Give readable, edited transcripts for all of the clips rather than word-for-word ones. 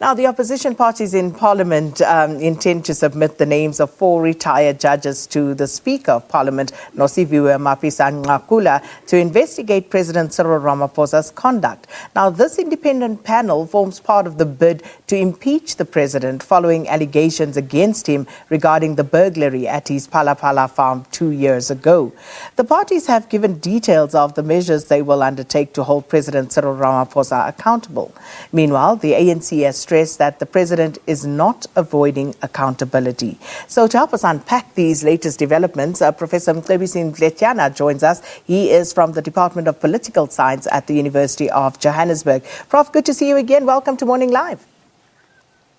Now, the opposition parties in Parliament intend to submit the names of 4 retired judges to the Speaker of Parliament, Nosiziwe Mapisa Nqakula, to investigate President Cyril Ramaphosa's conduct. Now, this independent panel forms part of the bid to impeach the president following allegations against him regarding the burglary at his Phala Phala farm 2 years ago. The parties have given details of the measures they will undertake to hold President Cyril Ramaphosa accountable. Meanwhile, the ANC has stressed that the president is not avoiding accountability. So to help us unpack these latest developments, Professor Mcebisi Ndletyana joins us. He is from the Department of Political Science at the University of Johannesburg. Prof, good to see you again. Welcome to Morning Live.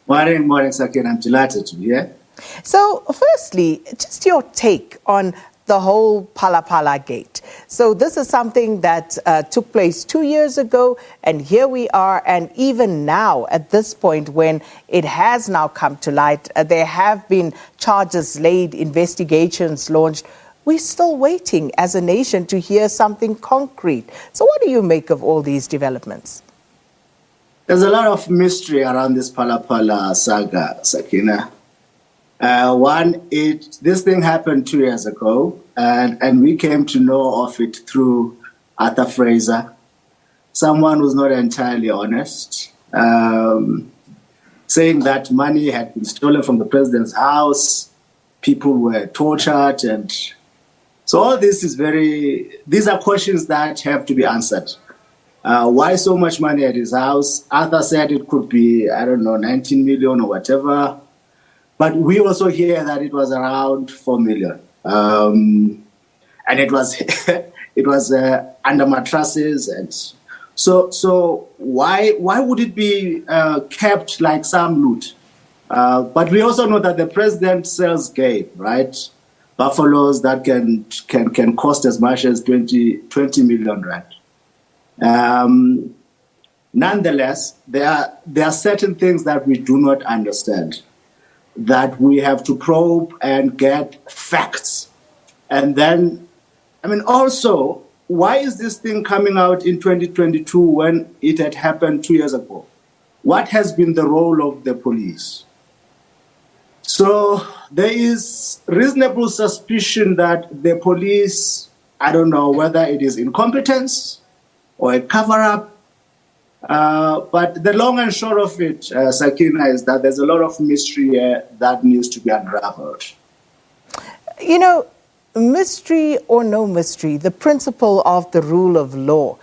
Morning, Sakin. I'm delighted to be here. So firstly, just your take on the whole Phala Phala gate. So this is something that took place 2 years ago, and here we are, and even now at this point when it has now come to light, there have been charges laid, investigations launched. We're still waiting as a nation to hear something concrete. So what do you make of all these developments? There's a lot of mystery around this Phala Phala saga, Sakina. This thing happened 2 years ago, and we came to know of it through Arthur Fraser, someone who's not entirely honest, saying that money had been stolen from the president's house, people were tortured, and so all this is these are questions that have to be answered. Why so much money at his house? Arthur said it could be, 19 million or whatever. But we also hear that it was around 4 million. And it was under mattresses. And so why would it be kept like some loot? But we also know that the president sells game, right? Buffaloes that can cost as much as 20 million rand. Nonetheless, there are certain things that we do not understand, that we have to probe and get facts. And then, also, why is this thing coming out in 2022 when it had happened 2 years ago? What has been the role of the police? So there is reasonable suspicion that the police, I don't know whether it is incompetence or a cover-up, but the long and short of it, Sakina, is that there's a lot of mystery that needs to be unraveled. You know, mystery or no mystery, the principle of the rule of law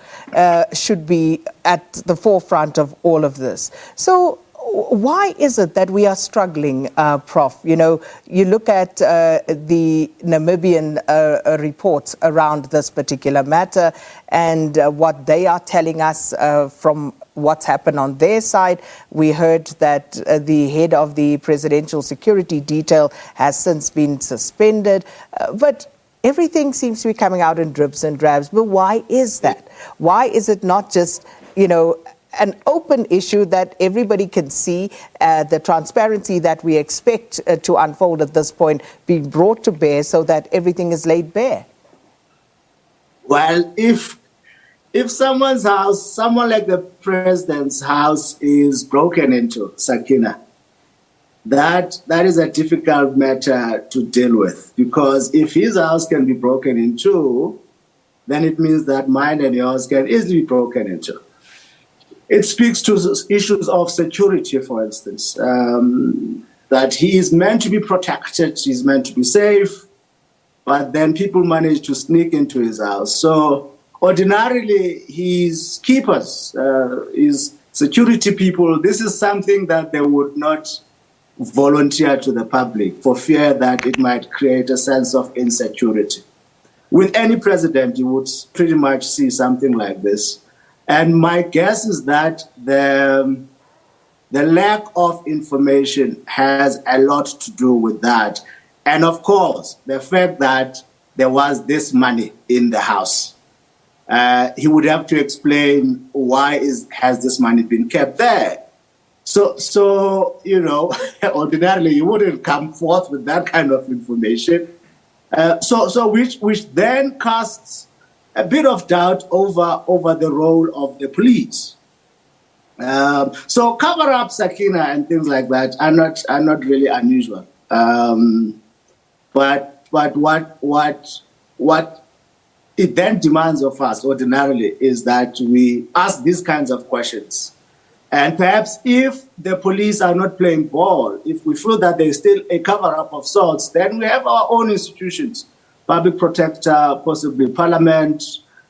should be at the forefront of all of this. So why is it that we are struggling, Prof? You know, you look at the Namibian reports around this particular matter and what they are telling us from what's happened on their side. We heard that the head of the presidential security detail has since been suspended. But everything seems to be coming out in dribs and drabs. But why is that? Why is it not just, an open issue that everybody can see, the transparency that we expect to unfold at this point being brought to bear so that everything is laid bare? Well, if someone's house, someone like the president's house is broken into, Sakina, that is a difficult matter to deal with, because if his house can be broken into, then it means that mine and yours can easily be broken into. It speaks to issues of security, for instance, that he is meant to be protected, he's meant to be safe, but then people manage to sneak into his house. So ordinarily, his keepers, his security people, this is something that they would not volunteer to the public for fear that it might create a sense of insecurity. With any president, you would pretty much see something like this. And my guess is that the lack of information has a lot to do with that. And of course, the fact that there was this money in the house. He would have to explain why has this money been kept there. So ordinarily you wouldn't come forth with that kind of information. Which then casts a bit of doubt over the role of the police. So cover-ups, Sakina, and things like that are not really unusual. But what it then demands of us ordinarily is that we ask these kinds of questions. And perhaps if the police are not playing ball, if we feel that there's still a cover-up of sorts, then we have our own institutions, public protector, possibly parliament,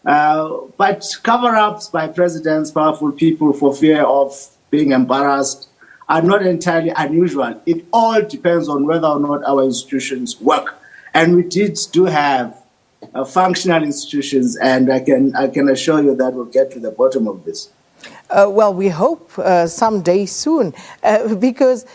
but cover-ups by presidents, powerful people for fear of being embarrassed are not entirely unusual. It all depends on whether or not our institutions work. And we do have functional institutions, and I can assure you that we'll get to the bottom of this. Well, we hope someday soon, because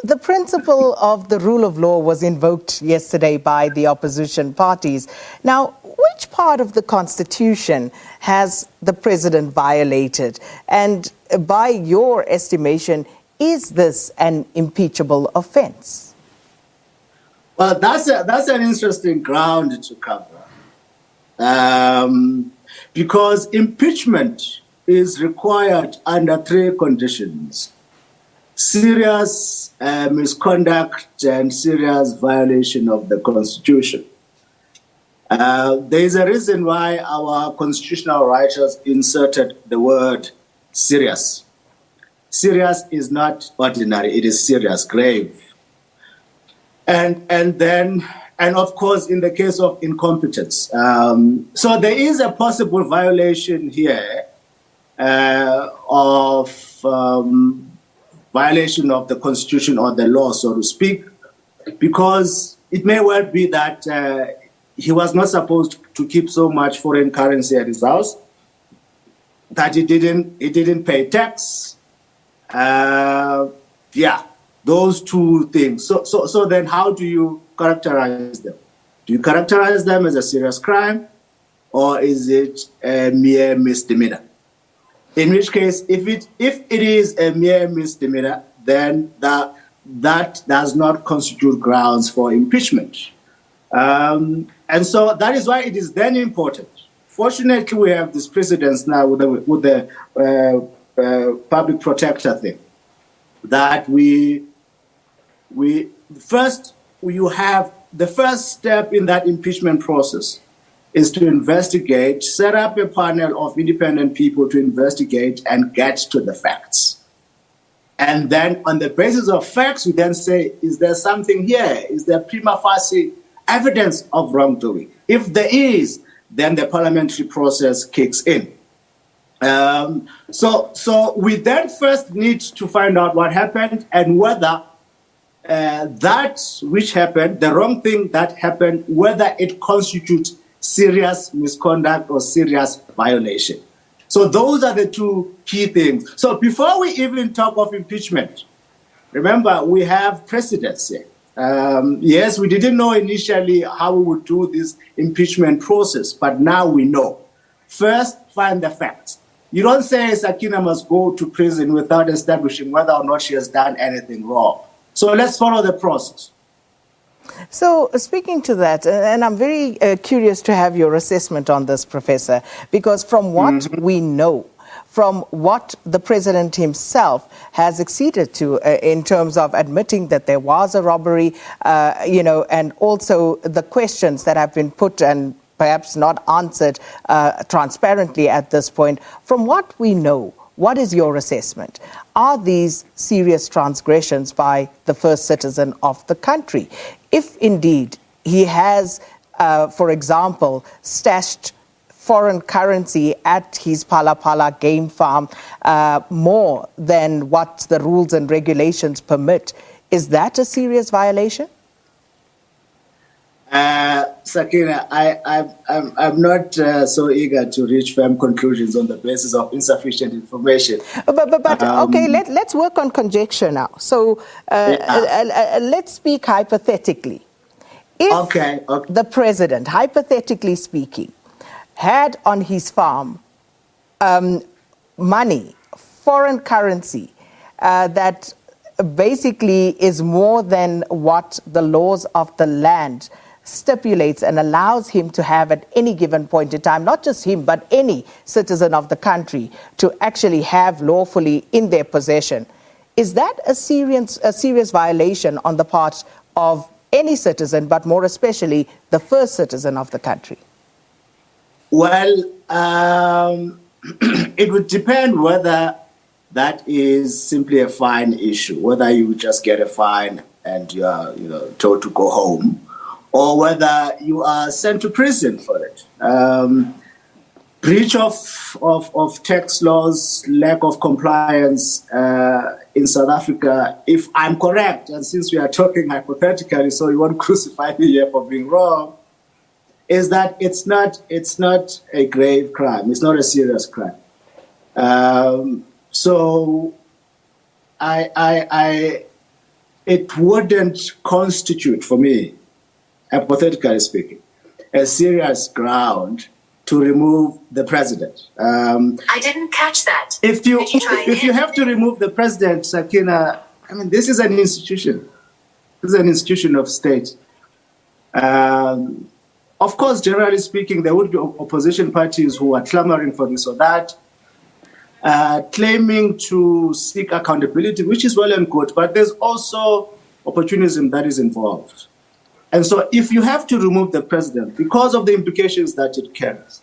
the principle of the rule of law was invoked yesterday by the opposition parties. Now, which part of the Constitution has the president violated? And by your estimation, is this an impeachable offense? Well, that's an interesting ground to cover. Because impeachment is required under three conditions: serious misconduct and serious violation of the Constitution. There is a reason why our constitutional writers inserted the word serious. Serious is not ordinary, it is serious, grave. And of course, in the case of incompetence. So there is a possible violation here of violation of the Constitution or the law, so to speak, because it may well be that he was not supposed to keep so much foreign currency at his house, that he didn't pay tax. Those two things. So then how do you characterize them? Do you characterize them as a serious crime, or is it a mere misdemeanor? In which case, if it is a mere misdemeanor, then that does not constitute grounds for impeachment. And so that is why it is then important. Fortunately, we have this precedence now with the public protector thing, that you have the first step in that impeachment process is to investigate, set up a panel of independent people to investigate and get to the facts. And then on the basis of facts, we then say, is there something here? Is there prima facie evidence of wrongdoing? If there is, then the parliamentary process kicks in. So we then first need to find out what happened and whether that which happened, the wrong thing that happened, whether it constitutes serious misconduct or serious violation. So those are the two key things. So before we even talk of impeachment, remember, we have precedents here. Yes, we didn't know initially how we would do this impeachment process, but now we know. First, find the facts. You don't say Sakina must go to prison without establishing whether or not she has done anything wrong. So let's follow the process. So speaking to that, and I'm very curious to have your assessment on this, Professor, because from what we know, from what the president himself has acceded to in terms of admitting that there was a robbery, and also the questions that have been put and perhaps not answered transparently at this point, from what we know, what is your assessment? Are these serious transgressions by the first citizen of the country? If indeed he has, for example, stashed foreign currency at his Phala Phala game farm more than what the rules and regulations permit, is that a serious violation? Sakina, I'm not so eager to reach firm conclusions on the basis of insufficient information. But okay, let's work on conjecture now. So let's speak hypothetically. If the president, hypothetically speaking, had on his farm money, foreign currency, that basically is more than what the laws of the land stipulates and allows him to have at any given point in time, not just him, but any citizen of the country to actually have lawfully in their possession, is that a serious violation on the part of any citizen, but more especially the first citizen of the country? Well, it would depend whether that is simply a fine issue, whether you just get a fine and you are told to go home, or whether you are sent to prison for it. Breach of tax laws, lack of compliance in South Africa, if I'm correct, and since we are talking hypothetically, so you won't crucify me here for being wrong, is that it's not a grave crime. It's not a serious crime. So it wouldn't constitute for me, hypothetically speaking, a serious ground to remove the president. I didn't catch that. If you have to remove the president, Sakina, I mean, this is an institution. This is an institution of state. Of course, generally speaking, there would be opposition parties who are clamoring for this or that, claiming to seek accountability, which is well and good, but there's also opportunism that is involved. And so if you have to remove the president because of the implications that it carries,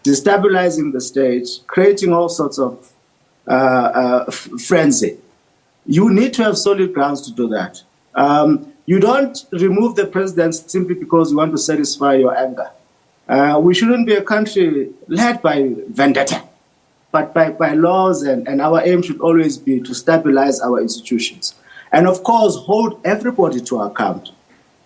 destabilizing the state, creating all sorts of frenzy, you need to have solid grounds to do that. You don't remove the president simply because you want to satisfy your anger. We shouldn't be a country led by vendetta, but by laws, and our aim should always be to stabilize our institutions. And of course, hold everybody to account.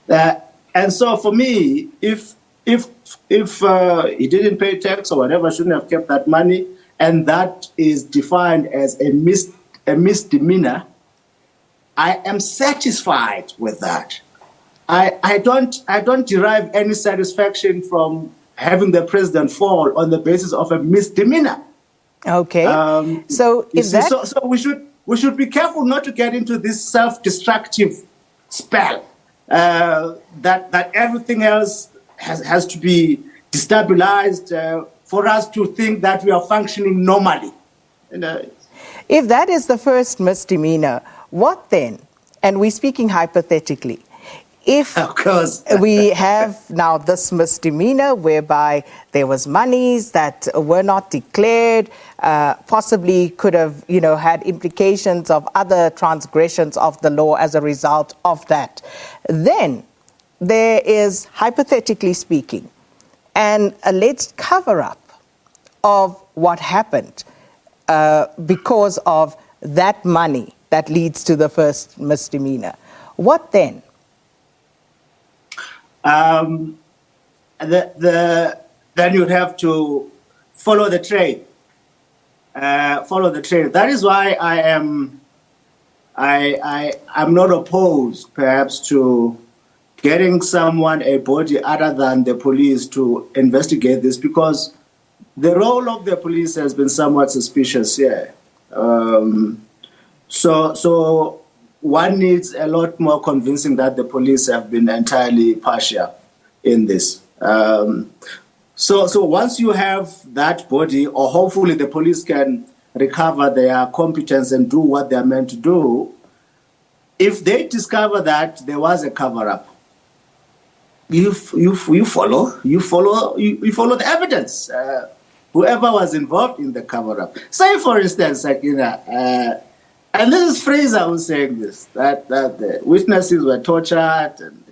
And so for me, if he didn't pay tax or whatever, shouldn't have kept that money, and that is defined as a misdemeanor, I am satisfied with that. I don't derive any satisfaction from having the president fall on the basis of a misdemeanor. Okay. So we should be careful not to get into this self-destructive spell that everything else has to be destabilized for us to think that we are functioning normally. If that is the first misdemeanor, what then? And we're speaking hypothetically. If of course. we have now this misdemeanor whereby there was monies that were not declared, possibly could have, had implications of other transgressions of the law as a result of that, then there is, hypothetically speaking, an alleged cover-up of what happened because of that money that leads to the first misdemeanor. What then? Then you'd have to follow the train. That is why I'm not opposed, perhaps, to getting someone, a body other than the police, to investigate this, because the role of the police has been somewhat suspicious here. So one needs a lot more convincing that the police have been entirely partial in this. So once you have that body, or hopefully the police can recover their competence and do what they're meant to do, if they discover that there was a cover-up, you follow the evidence. Whoever was involved in the cover-up. Say, for instance, and this is Fraser who's saying this, that the witnesses were tortured. And,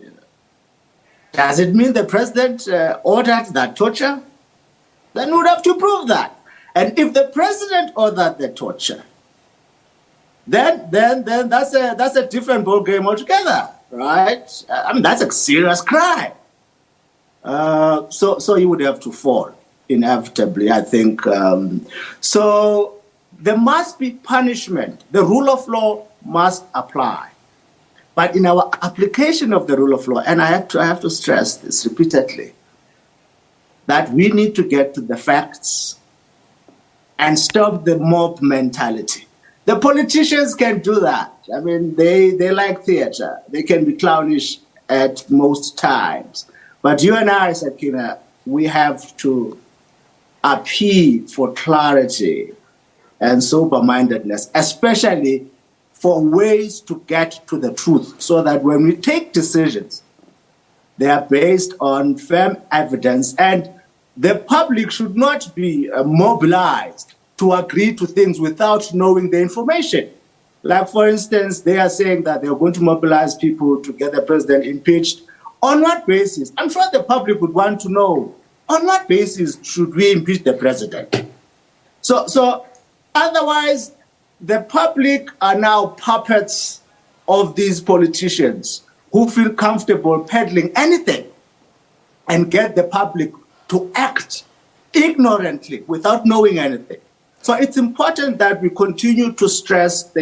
does it mean the president ordered that torture? Then we would have to prove that. And if the president ordered the torture, then that's a different ballgame altogether, right? I mean, that's a serious crime. So you would have to fall, inevitably, I think. So there must be punishment. The rule of law must apply. But in our application of the rule of law, and I have to stress this repeatedly, that we need to get to the facts and stop the mob mentality. The politicians can do that. I mean, they like theater. They can be clownish at most times. But you and I, Sakina, we have to appeal for clarity and sober-mindedness, especially for ways to get to the truth, so that when we take decisions, they are based on firm evidence, and the public should not be mobilized to agree to things without knowing the information. Like, for instance, they are saying that they're going to mobilize people to get the president impeached. On what basis? I'm sure the public would want to know, on what basis should we impeach the president? So otherwise, the public are now puppets of these politicians who feel comfortable peddling anything and get the public to act ignorantly without knowing anything. So it's important that we continue to stress the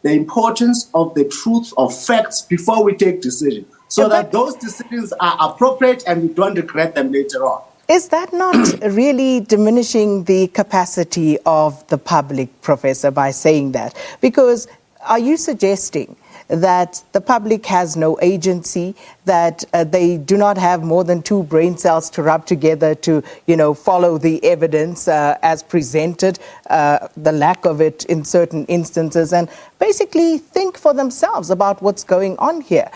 importance of the truth of facts before we take decisions, so that those decisions are appropriate and we don't regret them later on. Is that not really diminishing the capacity of the public, Professor, by saying that? Because are you suggesting that the public has no agency, that they do not have more than two brain cells to rub together to, follow the evidence as presented, the lack of it in certain instances, and basically think for themselves about what's going on here?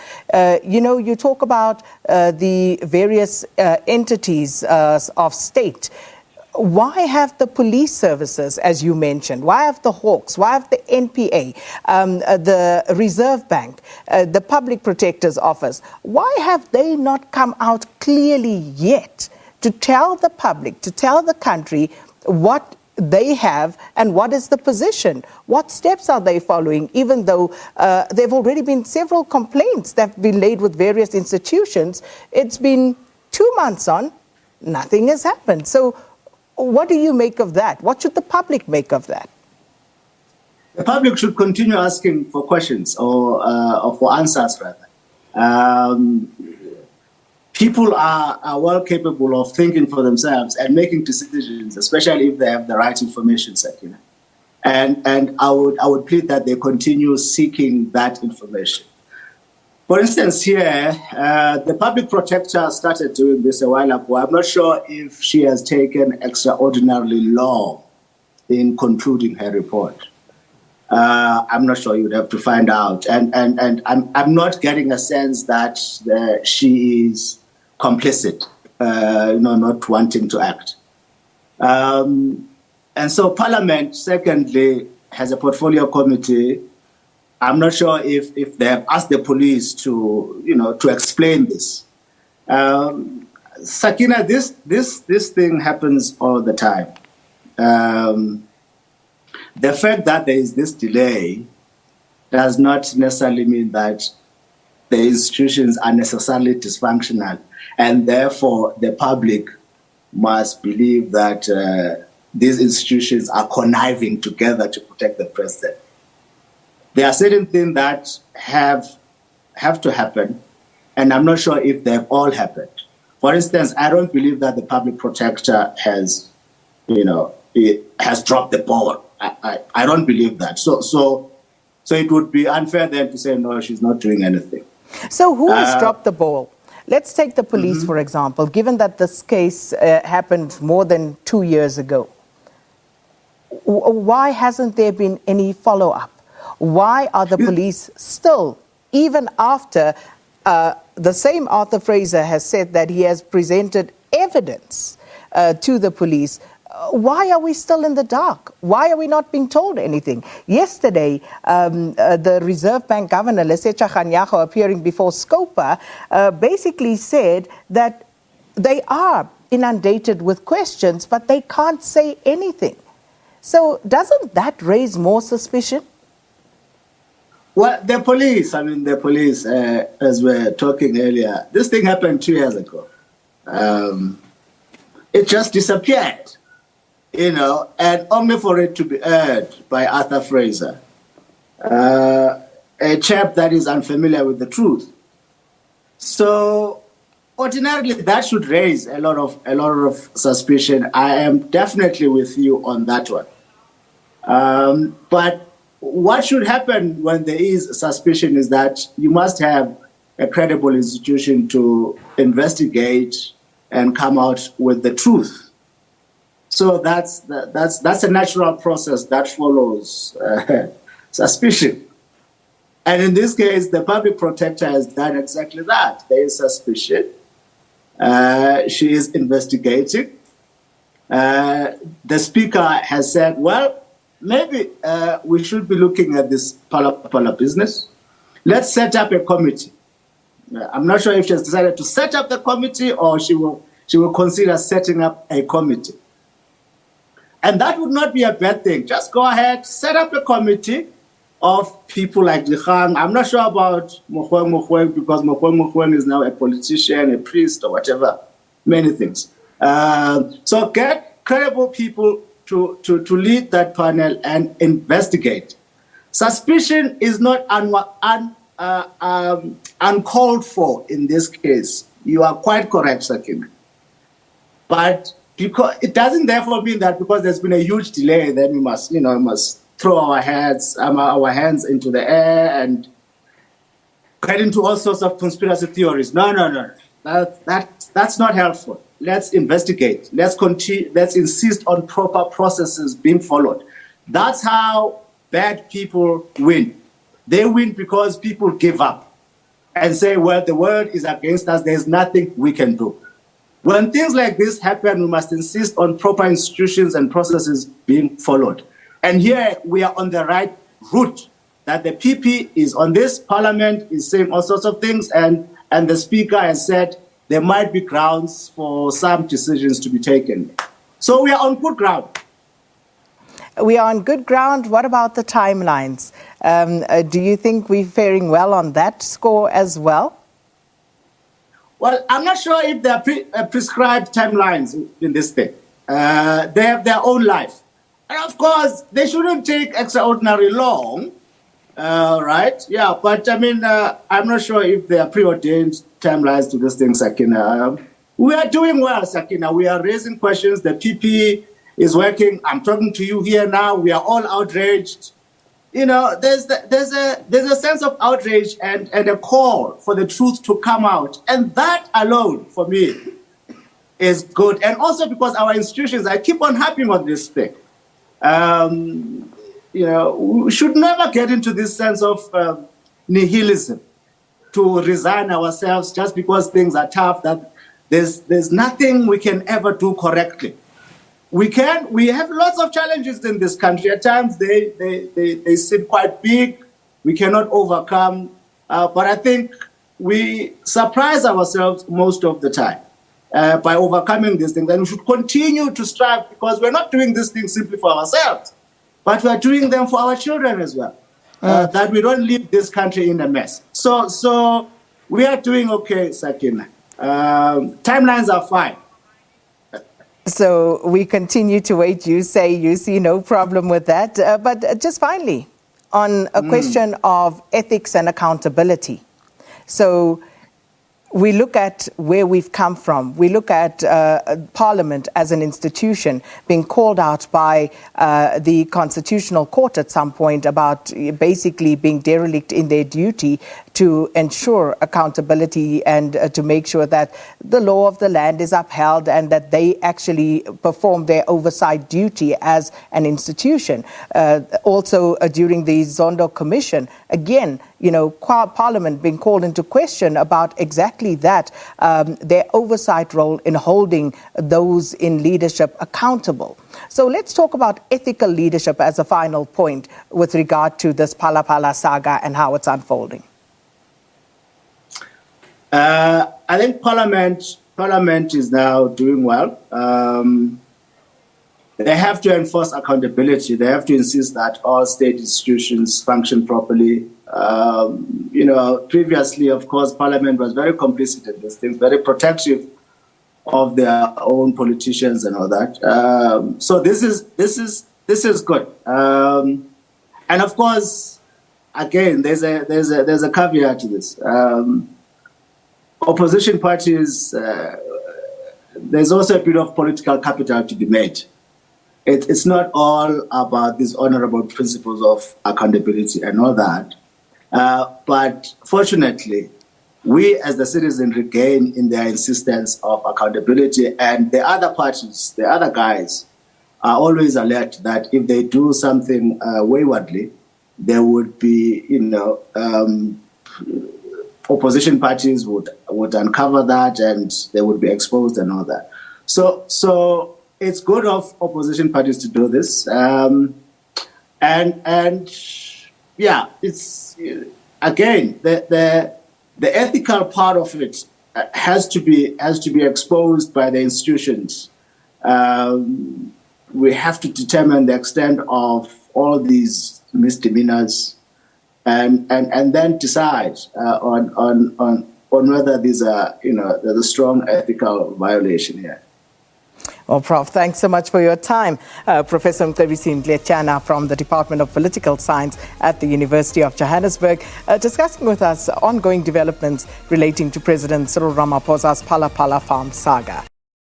You talk about the various entities of state. Why have the police services, as you mentioned, why have the Hawks, why have the NPA, the Reserve Bank, the Public Protector's Office, why have they not come out clearly yet to tell the public, to tell the country what they have and what is the position? What steps are they following, even though there have already been several complaints that have been laid with various institutions? It's been 2 months on, nothing has happened. So what do you make of that? What should the public make of that? The public should continue asking for questions or for answers, rather. People are well capable of thinking for themselves and making decisions, especially if they have the right information, Sakina. And I would plead that they continue seeking that information. For instance, here, the public protector started doing this a while ago. I'm not sure if she has taken extraordinarily long in concluding her report. I'm not sure. You'd have to find out. And I'm not getting a sense that she is complicit, not wanting to act. And so Parliament, secondly, has a portfolio committee. I'm not sure if they have asked the police to explain this. Sakina, this thing happens all the time. The fact that there is this delay does not necessarily mean that the institutions are necessarily dysfunctional, and therefore the public must believe that these institutions are conniving together to protect the president. There are certain things that have to happen, and I'm not sure if they've all happened. For instance, I don't believe that the public protector has dropped the ball. I don't believe that. So it would be unfair then to say, no, she's not doing anything. So who has dropped the ball? Let's take the police, for example, given that this case happened more than 2 years ago. Why hasn't there been any follow-up? Why are the police still, even after the same Arthur Fraser has said that he has presented evidence to the police, why are we still in the dark? Why are we not being told anything? Yesterday, the Reserve Bank Governor, Lesetja Kganyago, appearing before Scopa, basically said that they are inundated with questions, but they can't say anything. So doesn't that raise more suspicion? Well, the police, as we were talking earlier, this thing happened 2 years ago. It just disappeared, and only for it to be heard by Arthur Fraser, a chap that is unfamiliar with the truth. So ordinarily, that should raise a lot of suspicion. I am definitely with you on that one. But what should happen when there is suspicion is that you must have a credible institution to investigate and come out with the truth. So that's a natural process that follows suspicion. And in this case, the public protector has done exactly that. There is suspicion. She is investigating. The speaker has said, well, maybe we should be looking at this Phala Phala business. Let's set up a committee. I'm not sure if she has decided to set up the committee or she will consider setting up a committee. And that would not be a bad thing. Just go ahead, set up a committee of people like Likhan. I'm not sure about Mogoeng because Mogoeng is now a politician, a priest, or whatever, many things. So get credible people to lead that panel and investigate. Suspicion is not uncalled for in this case. You are quite correct, Sakina. But because it doesn't therefore mean that because there's been a huge delay, then we must throw our hands into the air and get into all sorts of conspiracy theories. No. That's not helpful. Let's investigate. Let's continue. Let's insist on proper processes being followed. That's how bad people win. They win because people give up and say, well, the world is against us. There's nothing we can do. When things like this happen, we must insist on proper institutions and processes being followed. And here we are on the right route, that the PP is on this, Parliament is saying all sorts of things, and the Speaker has said there might be grounds for some decisions to be taken. So we are on good ground. We are on good ground. What about the timelines? Do you think we're faring well on that score as well? Well, I'm not sure if there are prescribed timelines in this thing. They have their own life. And of course, they shouldn't take extraordinarily long, right? Yeah, but I mean, I'm not sure if there are preordained timelines to this thing, Sakina. We are doing well, Sakina. We are raising questions. The PP is working. I'm talking to you here now. We are all outraged. You know, there's a sense of outrage and a call for the truth to come out. And that alone, for me, is good. And also because our institutions, I keep on harping on this thing. We should never get into this sense of nihilism, to resign ourselves just because things are tough, that there's nothing we can ever do correctly. We have lots of challenges in this country. At times they seem quite big. We cannot overcome. But I think we surprise ourselves most of the time by overcoming these things. And we should continue to strive because we're not doing these things simply for ourselves, but we're doing them for our children as well. That we don't leave this country in a mess. So we are doing okay, Sakina. Timelines are fine. So we continue to wait. You say you see no problem with that. But just finally, on a question of ethics and accountability. So we look at where we've come from. We look at Parliament as an institution being called out by the Constitutional Court at some point about basically being derelict in their duty to ensure accountability and to make sure that the law of the land is upheld and that they actually perform their oversight duty as an institution. Also, during the Zondo Commission, again, Parliament being called into question about exactly that, their oversight role in holding those in leadership accountable. So let's talk about ethical leadership as a final point with regard to this Phala Phala saga and how it's unfolding. I think Parliament is now doing well. They have to enforce accountability. They have to insist that all state institutions function properly. Previously, of course, Parliament was very complicit in these things, very protective of their own politicians and all that. So this is good. And of course, again, there's a caveat to this. Opposition parties, there's also a bit of political capital to be made. It's not all about these honorable principles of accountability and all that. But fortunately, we as the citizen regain in their insistence of accountability, and the other parties, the other guys, are always alert that if they do something waywardly, there would be, opposition parties would uncover that and they would be exposed and all that. So it's good of opposition parties to do this, and yeah, it's again the ethical part of it has to be exposed by the institutions. We have to determine the extent of all these misdemeanors, and then decide on whether these are, there's a strong ethical violation here. Well, Prof, thanks so much for your time. Professor Mcebisi Ndletyana from the Department of Political Science at the University of Johannesburg, discussing with us ongoing developments relating to President Cyril Ramaphosa's Phala Phala farm saga.